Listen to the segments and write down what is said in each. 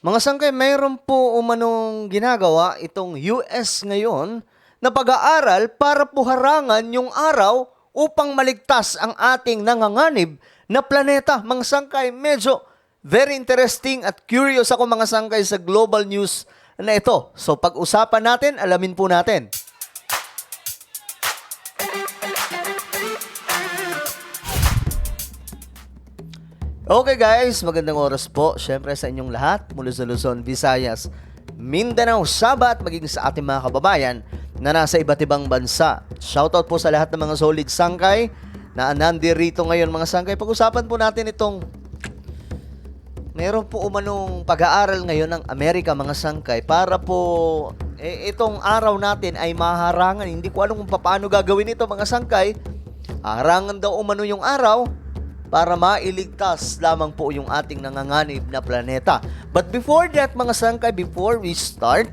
Mga sangkay, mayroon po umanong ginagawa itong US ngayon na pag-aaral para po harangan yung araw upang maligtas ang ating nanganganib na planeta. Mga sangkay, medyo very interesting at curious ako mga sangkay sa global news na ito. So pag-usapan natin, alamin po natin. Okay guys, magandang oras po. Siyempre sa inyong lahat, mula sa Luzon, Visayas, Mindanao, Sabat, maging sa ating mga kababayan na nasa iba't ibang bansa. Shoutout po sa lahat ng mga solid sangkay na nandirito ngayon mga sangkay. Pag-usapan po natin itong meron po umanong pag-aaral ngayon ng Amerika mga sangkay para po itong araw natin ay maharangan. Hindi ko alam kung paano gagawin ito mga sangkay. Harangan daw umano yung araw para mailigtas lamang po yung ating nanganganib na planeta. But before that, mga sangkay, before we start,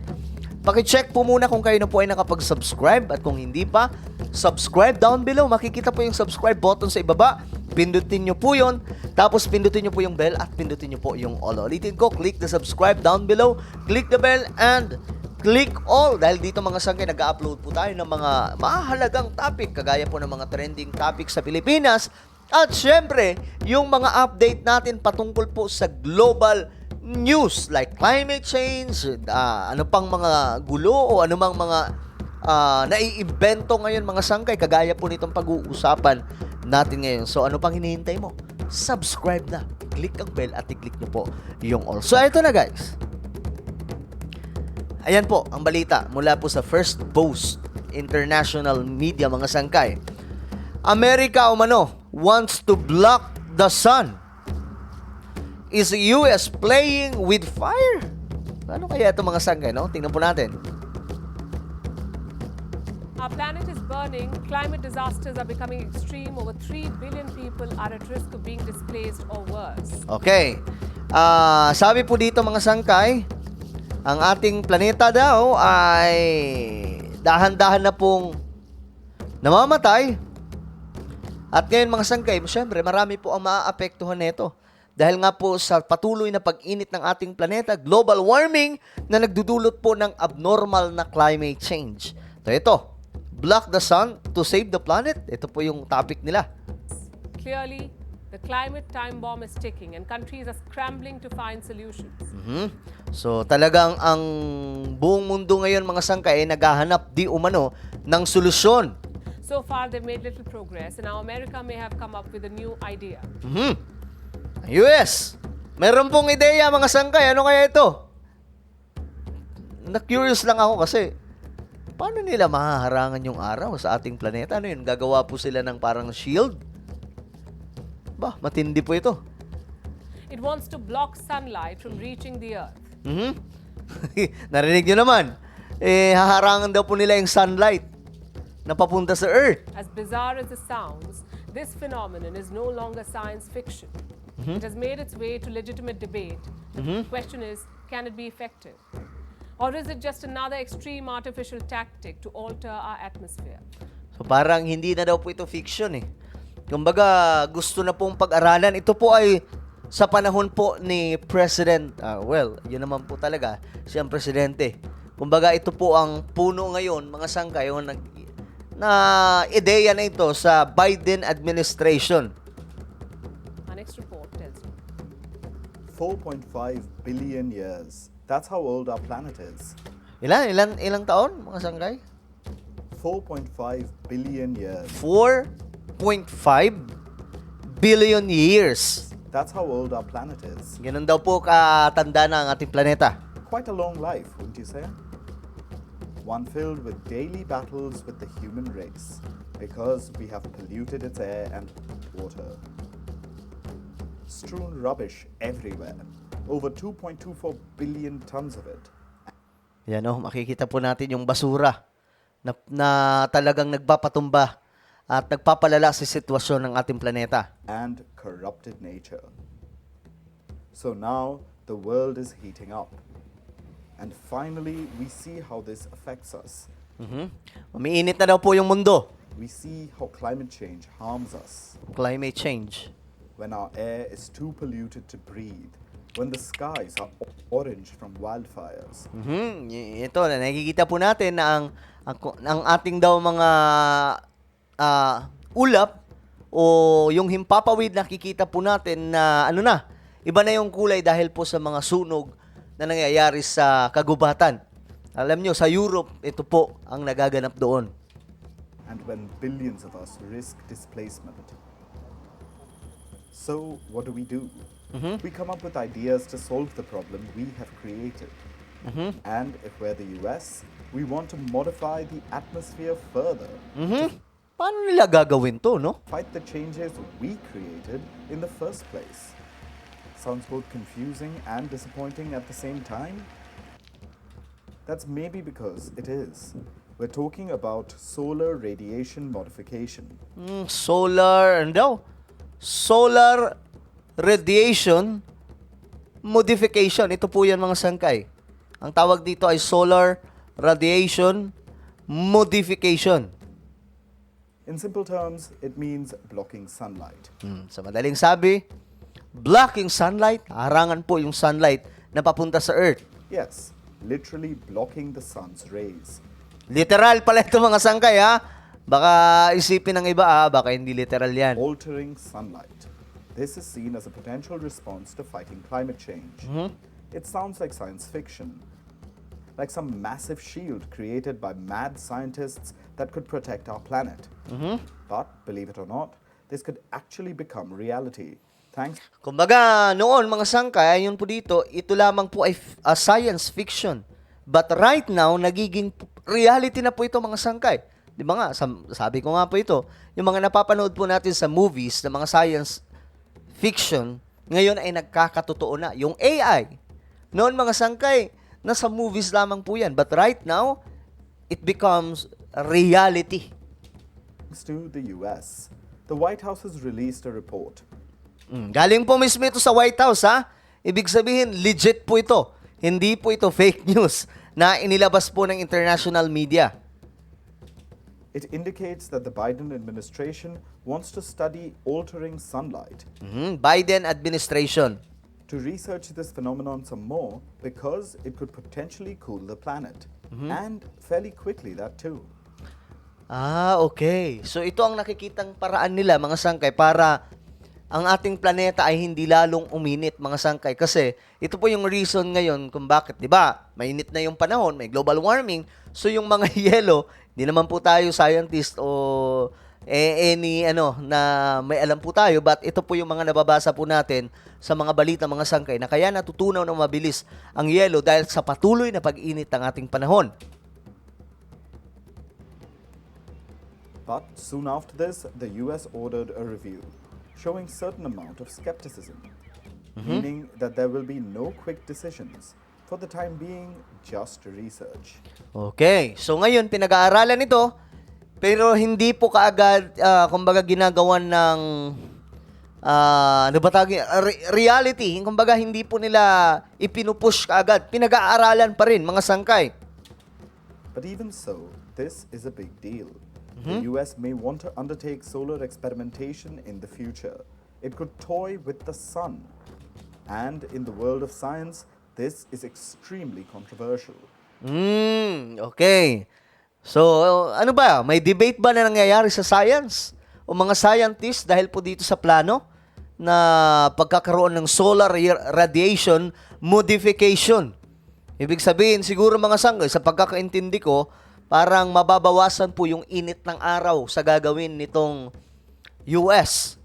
pakicheck po muna kung kayo na po ay nakapag-subscribe at kung hindi pa, subscribe down below. Makikita po yung subscribe button sa ibaba. Pindutin nyo po yun. Tapos pindutin nyo po yung bell at pindutin nyo po yung all. Ulitin ko, click the subscribe down below, click the bell, and click all. Dahil dito mga sangkay, nag-upload po tayo ng mga mahalagang topic, kagaya po ng mga trending topic sa Pilipinas. At syempre, yung mga update natin patungkol po sa global news like climate change, ano pang mga gulo o ano mang mga naiimbento ngayon mga sangkay, kagaya po nitong pag-uusapan natin ngayon. So ano pang hinihintay mo? Subscribe na, click ang bell at i-click nyo po yung all. So ito na guys. Ayan po ang balita mula po sa First Post International Media mga sangkay. Amerika umano wants to block the sun. Is the US playing with fire? Ano kaya ito mga sangkay, no? Tingnan po natin. Our planet is burning, climate disasters are becoming extreme, over 3 billion people are at risk of being displaced or worse. Okay. Sabi po dito mga sangkay, ang ating planeta daw ay dahan-dahan na pong namamatay. At ngayon mga sangkay, syempre marami po ang maaapektuhan nito. Dahil nga po sa patuloy na pag-init ng ating planeta, global warming na nagdudulot po ng abnormal na climate change. So ito, block the sun to save the planet. Ito po yung topic nila. Clearly, the climate time bomb is ticking and countries are scrambling to find solutions. So talagang ang buong mundo ngayon mga sangkay ay naghahanap di umano ng solusyon. So far, they've made little progress, and now America may have come up with a new idea. US, meron pong ideya mga sangkay. Ano kaya ito? Na-curious lang ako kasi paano nila mahaharangan yung araw sa ating planeta? Ano yun? Gagawa po sila ng parang shield? Bah, matindi po ito. It wants to block sunlight from reaching the earth. Narinig nyo naman. Haharangan daw po nila yung sunlight na papunta sa Earth. As bizarre as it sounds, this phenomenon is no longer science fiction. It has made its way to legitimate debate. The question is, can it be effective? Or is it just another extreme artificial tactic to alter our atmosphere? So parang hindi na daw po ito fiction eh. Kumbaga gusto na pong pag-aralan. Ito po ay sa panahon po ni President, yun naman po talaga, siyang presidente. Kumbaga ito po ang puno ngayon, mga sangkay, na ideya na ito sa Biden administration. Our next report tells you. 4.5 billion years. That's how old our planet is. Ilang taon, mga sangkay? 4.5 billion years. 4.5 billion years. That's how old our planet is. Ganun daw po katanda na ang ating planeta. Quite a long life, wouldn't you say? One filled with daily battles with the human race because we have polluted its air and water. Strewn rubbish everywhere. Over 2.24 billion tons of it. Yan makikita po natin yung basura na talagang nagpapatumba at nagpapalala sa sitwasyon ng ating planeta. And corrupted nature. So now the world is heating up. And finally, we see how this affects us. Umiinit na daw po yung mundo. We see how climate change harms us. Climate change. When our air is too polluted to breathe, when the skies are orange from wildfires. Ito, nakikita po natin na ang ating daw mga ulap o yung himpapawid, nakikita po natin na iba na yung kulay dahil po sa mga sunog na nangyayari sa kagubatan. Alam nyo, sa Europe, ito po ang nagaganap doon. And when billions of us risk displacement. So, what do? We come up with ideas to solve the problem we have created. And if we're the US, we want to modify the atmosphere further Paano nila gagawin to, no? to fight the changes we created in the first place. Sounds both confusing and disappointing at the same time. That's maybe because it is. We're talking about solar radiation modification. Solar radiation modification. Ito po yan, mga sangkay. Ang tawag dito ay solar radiation modification. In simple terms, it means blocking sunlight. Sa madaling sabi, blocking sunlight, harangan po yung sunlight na papunta sa Earth. Yes, literally blocking the sun's rays. Literal pala ito, mga sangkay, ha? Baka isipin ng iba, baka hindi literal yan. Altering sunlight. This is seen as a potential response to fighting climate change. It sounds like science fiction, like some massive shield created by mad scientists that could protect our planet. But, believe it or not, this could actually become reality. Thanks. Kumbaga, noon, mga sangkay, yun po dito, ito lamang po ay science fiction. But right now, nagiging reality na po ito, mga sangkay. Di ba nga, sabi ko nga po ito, yung mga napapanood po natin sa movies na mga science fiction, ngayon ay nagkakatotoo na. Yung AI, noon, mga sangkay, nasa movies lamang po yan. But right now, it becomes reality. Thanks to the US, the White House has released a report. Galing po mismo ito sa White House, ha? Ibig sabihin, legit po ito. Hindi po ito fake news na inilabas po ng international media. It indicates that the Biden administration wants to study altering sunlight Biden administration. to research this phenomenon some more because it could potentially cool the planet. And fairly quickly, that too. Okay. So ito ang nakikitang paraan nila, mga sangkay, para ang ating planeta ay hindi lalong uminit, mga sangkay. Kasi ito po yung reason ngayon kung bakit, di ba? Mainit na yung panahon, may global warming. So yung mga yelo, di naman po tayo scientist o na may alam po tayo, but ito po yung mga nababasa po natin sa mga balita, mga sangkay, na kaya natutunaw ng mabilis ang yelo dahil sa patuloy na pag-init ng ating panahon. But soon after this, the US ordered a review, showing certain amount of skepticism, meaning that there will be no quick decisions. For the time being, just research. Okay. So ngayon, pinag-aaralan ito, pero hindi po kaagad, kumbaga, ginagawan ng, reality. Kumbaga, hindi po nila ipinupush kaagad. Pinag-aaralan pa rin, mga sangkay. But even so, this is a big deal. The US may want to undertake solar experimentation in the future. It could toy with the sun. And in the world of science, this is extremely controversial. Okay. So, ano ba? May debate ba na nangyayari sa science? O mga scientists dahil po dito sa plano na pagkakaroon ng solar radiation modification? Ibig sabihin, siguro, mga sangkay, sa pagkakaintindi ko, parang mababawasan po yung init ng araw sa gagawin nitong US.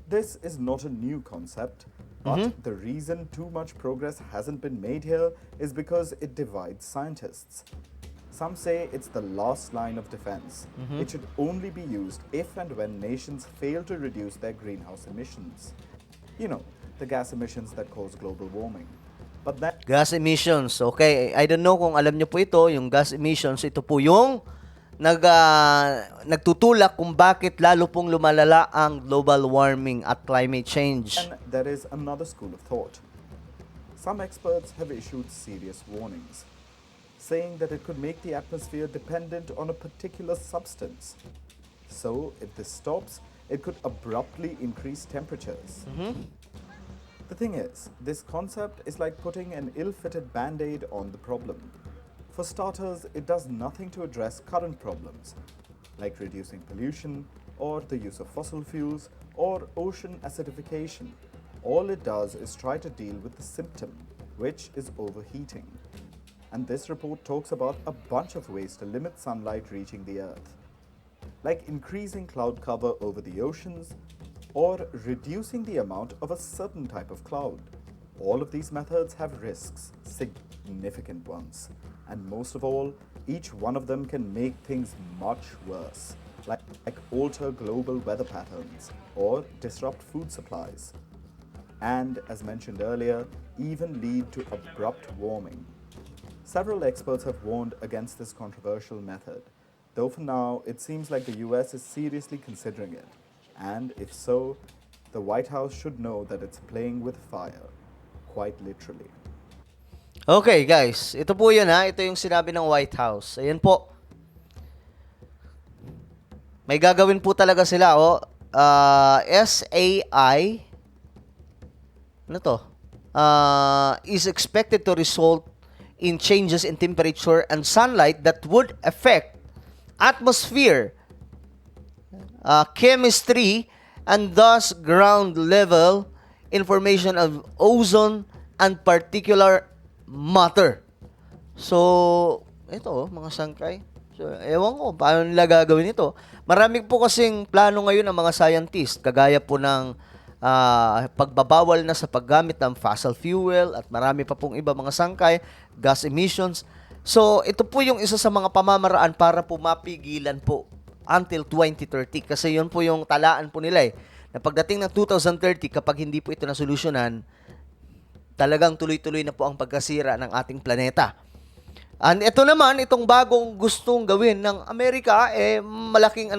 This is not a new concept, but the reason too much progress hasn't been made here is because it divides scientists. Some say it's the last line of defense. It should only be used if and when nations fail to reduce their greenhouse emissions. You know, the gas emissions that cause global warming. But that Gas emissions. Okay, I don't know kung alam nyo po ito, yung gas emissions, ito po yung nagtutulak kung bakit lalo pong lumalala ang global warming at climate change. And there is another school of thought. Some experts have issued serious warnings, saying that it could make the atmosphere dependent on a particular substance. So, if this stops, it could abruptly increase temperatures. The thing is, this concept is like putting an ill-fitted band-aid on the problem. For starters, it does nothing to address current problems, like reducing pollution, or the use of fossil fuels, or ocean acidification. All it does is try to deal with the symptom, which is overheating. And this report talks about a bunch of ways to limit sunlight reaching the Earth, like increasing cloud cover over the oceans, or reducing the amount of a certain type of cloud. All of these methods have risks, significant ones. And most of all, each one of them can make things much worse, like alter global weather patterns or disrupt food supplies. And, as mentioned earlier, even lead to abrupt warming. Several experts have warned against this controversial method, though for now it seems like the US is seriously considering it. And if so, the White House should know that it's playing with fire, quite literally. Okay, guys. Ito po yun ha. Ito yung sinabi ng White House. Ayan po. May gagawin po talaga sila, oh. SAI, ano to? Is expected to result in changes in temperature and sunlight that would affect atmosphere, chemistry, and thus ground level information of ozone and particular matter. So, ito, mga sangkay. So, ewan ko, paano nila gagawin ito. Marami po kasing plano ngayon ng mga scientist, kagaya po ng pagbabawal na sa paggamit ng fossil fuel at marami pa pong iba mga sangkay, gas emissions. So, ito po yung isa sa mga pamamaraan para po mapigilan po until 2030 kasi yun po yung talaan po nila na pagdating ng 2030 kapag hindi po ito nasolusyonan, talagang tuloy-tuloy na po ang pagkasira ng ating planeta. And ito naman, itong bagong gustong gawin ng Amerika, malaking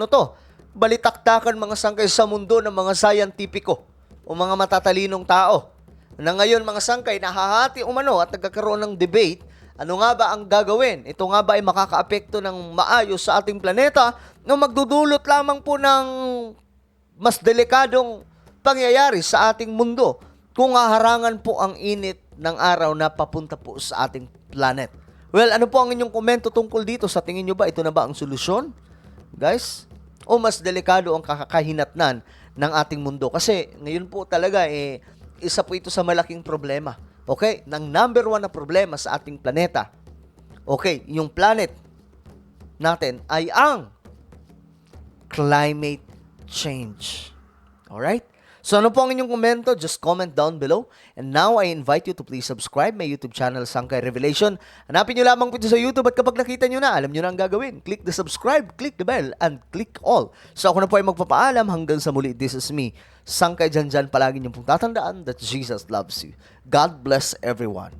balitaktakan mga sangkay sa mundo ng mga sayantipiko o mga matatalinong tao. Na ngayon mga sangkay, nahahati umano at nagkakaroon ng debate, ano nga ba ang gagawin? Ito nga ba ay makakaapekto ng maayos sa ating planeta o magdudulot lamang po ng mas delikadong pangyayari sa ating mundo kung haharangan po ang init ng araw na papunta po sa ating planet? Well, ano po ang inyong komento tungkol dito? Sa tingin nyo ba, ito na ba ang solusyon? Guys? O mas delikado ang kakahinatnan ng ating mundo? Kasi ngayon po talaga, isa po ito sa malaking problema. Okay? Nang number one na problema sa ating planeta. Okay, yung planet natin ay ang climate change. Alright? So ano po ang inyong komento? Just comment down below. And now, I invite you to please subscribe my YouTube channel, Sangkay Revelation. Hanapin nyo lamang po ito sa YouTube at kapag nakita nyo na, alam nyo na ang gagawin. Click the subscribe, click the bell, and click all. So ako na po ay magpapaalam hanggang sa muli. This is me, Sangkay Janjan. Palagi nyo pong tatandaan that Jesus loves you. God bless everyone.